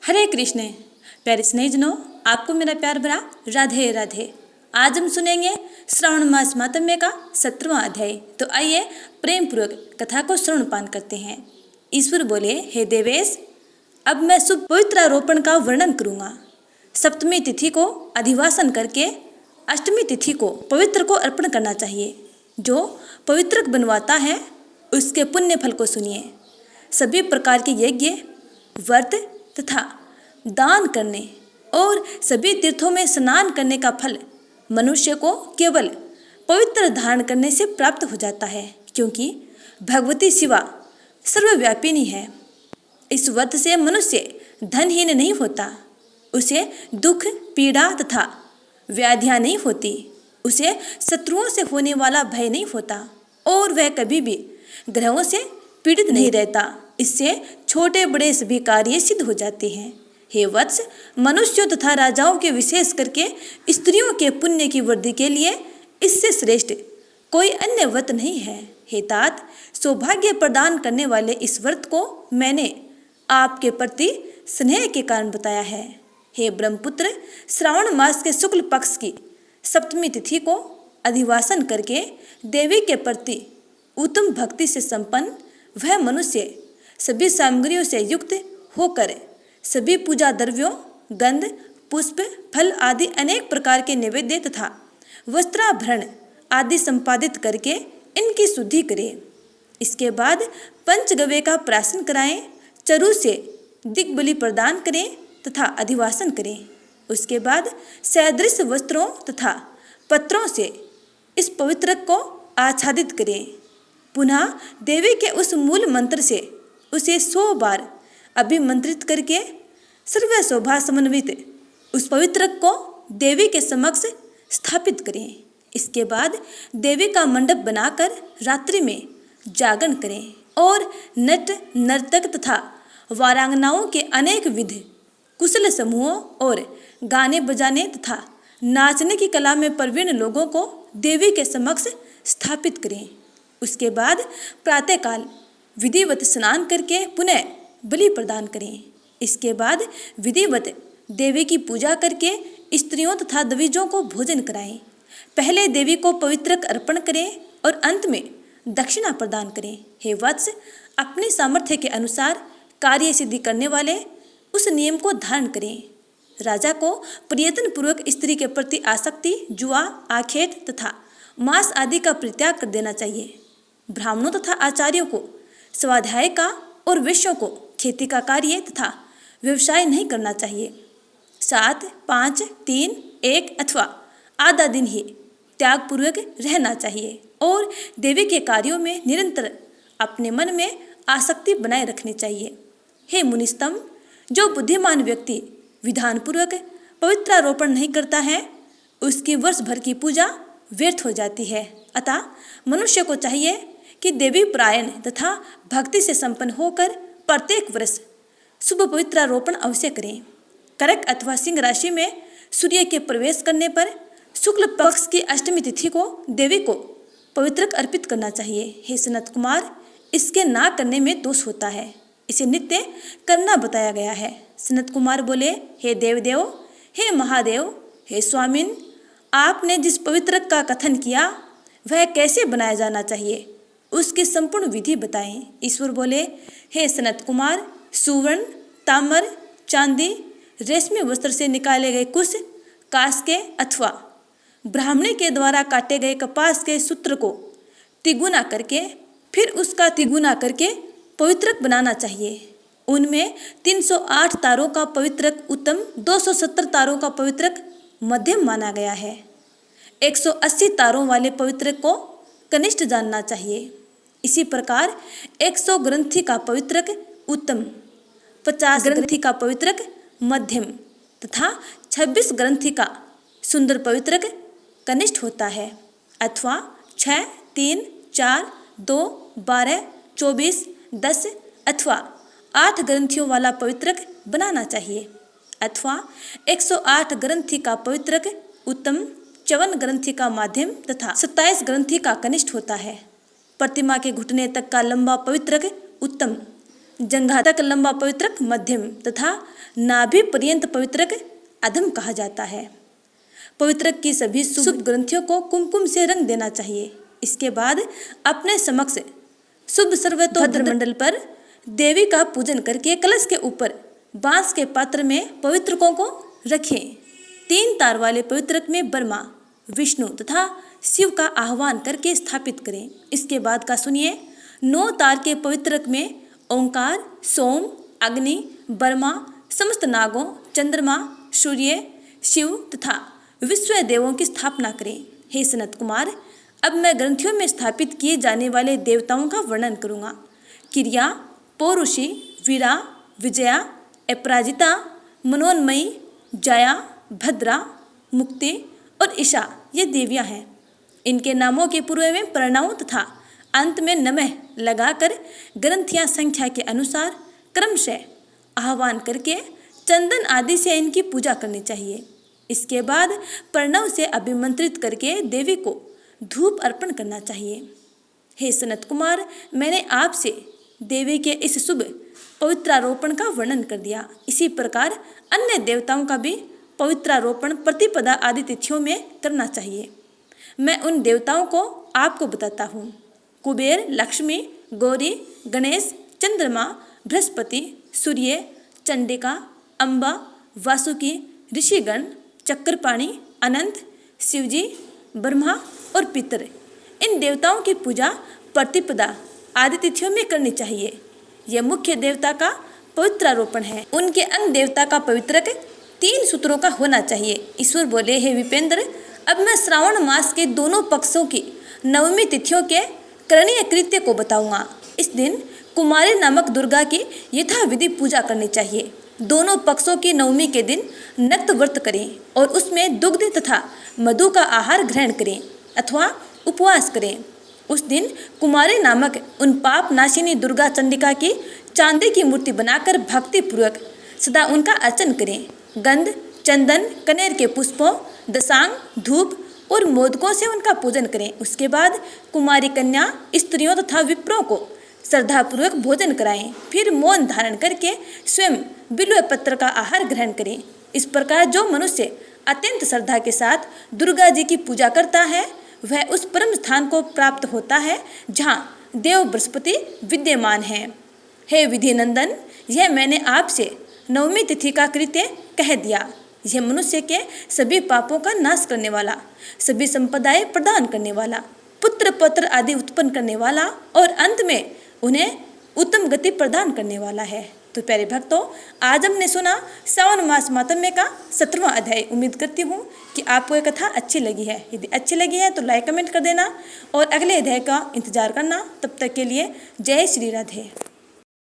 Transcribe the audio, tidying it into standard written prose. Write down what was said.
हरे कृष्ण। प्यारे स्नेहितजनों, आपको मेरा प्यार भरा राधे राधे। आज हम सुनेंगे श्रावण मास महात्म्य का 17वां अध्याय। तो आइए प्रेम पूर्वक कथा को श्रवणपान करते हैं। ईश्वर बोले, हे देवेश, अब मैं शुभ पवित्रारोपण का वर्णन करूँगा। सप्तमी तिथि को अधिवासन करके अष्टमी तिथि को पवित्र को अर्पण करना चाहिए। जो पवित्रक बनवाता है उसके पुण्य फल को सुनिए। सभी प्रकार के यज्ञ, व्रत तथा दान करने और सभी तीर्थों में स्नान करने का फल मनुष्य को केवल पवित्र धारण करने से प्राप्त हो जाता है, क्योंकि भगवती शिवा सर्वव्यापिनी है। इस व्रत से मनुष्य धनहीन नहीं होता, उसे दुख, पीड़ा तथा व्याधियाँ नहीं होती, उसे शत्रुओं से होने वाला भय नहीं होता और वह कभी भी ग्रहों से पीड़ित नहीं रहता। इससे छोटे बड़े सभी कार्य सिद्ध हो जाते हैं। हे वत्स, मनुष्यों तथा राजाओं के विशेष करके स्त्रियों के पुण्य की वृद्धि के लिए इससे श्रेष्ठ कोई अन्य व्रत नहीं है। हे तात, सौभाग्य प्रदान करने वाले इस व्रत को मैंने आपके प्रति स्नेह के कारण बताया है। हे ब्रह्मपुत्र, श्रावण मास के शुक्ल पक्ष की सप्तमी तिथि को अधिवासन करके देवी के प्रति उत्तम भक्ति से संपन्न वह मनुष्य सभी सामग्रियों से युक्त होकर सभी पूजा द्रव्यों, गंध, पुष्प, फल आदि अनेक प्रकार के नैवेद्य तथा वस्त्राभरण आदि संपादित करके इनकी शुद्धि करे। इसके बाद पंचगव्य का प्राशन कराएं, चरु से दिग्बलि प्रदान करें तथा अधिवासन करें। उसके बाद सदृश वस्त्रों तथा पत्रों से इस पवित्रक को आच्छादित करें। पुनः देवी के उस मूल मंत्र से उसे 100 बार अभिमंत्रित करके सर्व शोभा समन्वित उस पवित्रक को देवी के समक्ष स्थापित करें। इसके बाद देवी का मंडप बनाकर रात्रि में जागरण करें और नट, नर्तक तथा वारांगनाओं के अनेक विध कुशल समूहों और गाने बजाने तथा नाचने की कला में प्रवीण लोगों को देवी के समक्ष स्थापित करें। उसके बाद प्रातःकाल विधिवत स्नान करके पुनः बलि प्रदान करें। इसके बाद विधिवत देवी की पूजा करके स्त्रियों तथा द्विजों को भोजन कराएं। पहले देवी को पवित्रक अर्पण करें और अंत में दक्षिणा प्रदान करें। हे वत्स, अपनी सामर्थ्य के अनुसार कार्य सिद्धि करने वाले उस नियम को धारण करें। राजा को प्रयत्न पूर्वक स्त्री के प्रति आसक्ति, जुआ, आखेट तथा मांस आदि का परित्याग कर देना चाहिए। ब्राह्मणों तथा आचार्यों को स्वाध्याय का और वैश्यों को खेती का कार्य तथा व्यवसाय नहीं करना चाहिए। 7, 5, 3, 1 अथवा आधा दिन ही त्यागपूर्वक रहना चाहिए और देवी के कार्यों में निरंतर अपने मन में आसक्ति बनाए रखनी चाहिए। हे मुनिस्तम, जो बुद्धिमान व्यक्ति विधानपूर्वक पवित्रारोपण नहीं करता है उसकी वर्ष भर की पूजा व्यर्थ हो जाती है। अतः मनुष्य को चाहिए कि देवी प्रायण तथा भक्ति से संपन्न होकर प्रत्येक वर्ष शुभ पवित्रारोपण अवश्य करें। कर्क अथवा सिंह राशि में सूर्य के प्रवेश करने पर शुक्ल पक्ष की अष्टमी तिथि को देवी को पवित्रक अर्पित करना चाहिए। हे सनत कुमार, इसके ना करने में दोष होता है, इसे नित्य करना बताया गया है। सनत कुमार बोले, हे देवदेव, हे महादेव, हे स्वामिन, आपने जिस पवित्रक का कथन किया वह कैसे बनाया जाना चाहिए उसकी संपूर्ण विधि बताएं। ईश्वर बोले, हे सनत कुमार, सुवर्ण, ताम्र, चांदी, रेशमी वस्त्र से निकाले गए कुश, कांस्य अथवा ब्राह्मणी के द्वारा काटे गए कपास के सूत्र को तिगुना करके फिर उसका तिगुना करके पवित्रक बनाना चाहिए। उनमें 308 तारों का पवित्रक उत्तम, 270 तारों का पवित्रक मध्यम माना गया है। 180 तारों वाले पवित्रक को कनिष्ठ जानना चाहिए। इसी प्रकार 100 ग्रंथि का पवित्रक उत्तम, 50 ग्रंथि का पवित्रक मध्यम तथा 26 ग्रंथि का सुंदर पवित्रक कनिष्ठ होता है। अथवा 6, 3, 4, 2, 12, 24, 10 अथवा 8 ग्रंथियों वाला पवित्रक बनाना चाहिए। अथवा 108 ग्रंथि का पवित्रक उत्तम, 54 ग्रंथि का माध्यम तथा 27 ग्रंथि का कनिष्ठ होता है। प्रतिमा के घुटने तक का लंबा पवित्रक उत्तम, जंघा तक लंबा पवित्रक मध्यम तथा नाभि पर्यंत पवित्रक अधम कहा जाता है। पवित्रक की सभी शुभ ग्रंथियों को कुमकुम से रंग देना चाहिए। इसके बाद अपने समक्ष शुभ सर्वतोभद्र मंडल पर देवी का पूजन करके कलश के ऊपर बांस के पात्र में पवित्रकों को रखें। 3 तार वाले पवित्रक में ब्रह्मा, विष्णु तथा शिव का आह्वान करके स्थापित करें। इसके बाद का सुनिए। 9 तार के पवित्रक में ओंकार, सोम, अग्नि, ब्रह्मा, समस्त नागों, चंद्रमा, सूर्य, शिव तथा विश्व देवों की स्थापना करें। हे सनत कुमार, अब मैं ग्रंथियों में स्थापित किए जाने वाले देवताओं का वर्णन करूँगा। किरिया, पौरुषी, वीरा, विजया, अपराजिता, मनोन्मयी, जया, भद्रा, मुक्ति और ईशा ये देवियाँ हैं। इनके नामों के पूर्व में प्रणव तथा अंत में नमः लगाकर ग्रंथियाँ संख्या के अनुसार क्रमशः आह्वान करके चंदन आदि से इनकी पूजा करनी चाहिए। इसके बाद प्रणव से अभिमंत्रित करके देवी को धूप अर्पण करना चाहिए। हे सनत कुमार, मैंने आपसे देवी के इस शुभ पवित्रारोपण का वर्णन कर दिया। इसी प्रकार अन्य देवताओं का भी पवित्रारोपण प्रतिपदा आदि तिथियों में करना चाहिए। मैं उन देवताओं को आपको बताता हूँ। कुबेर, लक्ष्मी, गौरी, गणेश, चंद्रमा, बृहस्पति, सूर्य, चंडिका, अम्बा, वासुकी, ऋषिगण, चक्रपाणी, अनंत, शिवजी, ब्रह्मा और पितर, इन देवताओं की पूजा प्रतिपदा आदि तिथियों में करनी चाहिए। यह मुख्य देवता का पवित्रारोपण है। उनके अंग देवता का पवित्रक 3 सूत्रों का होना चाहिए। ईश्वर बोले, हे विपेंद्र, अब मैं श्रावण मास के दोनों पक्षों की नवमी तिथियों के करणीय कृत्य को बताऊंगा। इस दिन कुमारी नामक दुर्गा की यथाविधि पूजा करनी चाहिए। दोनों पक्षों की नवमी के दिन नक्त व्रत करें और उसमें दुग्ध तथा मधु का आहार ग्रहण करें अथवा उपवास करें। उस दिन कुमारी नामक उन पाप नाशिनी दुर्गा चंडिका की चांदी की मूर्ति बनाकर भक्ति पूर्वक सदा उनका अर्चन करें। गंध, चंदन, कनेर के पुष्पों, दशांग, धूप और मोदकों से उनका पूजन करें। उसके बाद कुमारी कन्या, स्त्रियों तथा विप्रों को श्रद्धापूर्वक भोजन कराएं। फिर मौन धारण करके स्वयं बिल्व पत्र का आहार ग्रहण करें। इस प्रकार जो मनुष्य अत्यंत श्रद्धा के साथ दुर्गा जी की पूजा करता है वह उस परम स्थान को प्राप्त होता है जहाँ देव बृहस्पति विद्यमान है। हे विधि नंदन, यह मैंने आपसे नवमी तिथि का कृत्य कह दिया। यह मनुष्य के सभी पापों का नाश करने वाला, सभी संपदाएं प्रदान करने वाला, पुत्र पौत्र आदि उत्पन्न करने वाला और अंत में उन्हें उत्तम गति प्रदान करने वाला है। तो प्यारे भक्तों, आज हमने सुना श्रावण मास मातम्य का 17वां अध्याय। उम्मीद करती हूँ कि आपको ये कथा अच्छी लगी है। यदि अच्छी लगी है तो लाइक कमेंट कर देना और अगले अध्याय का इंतजार करना। तब तक के लिए जय श्री राधे।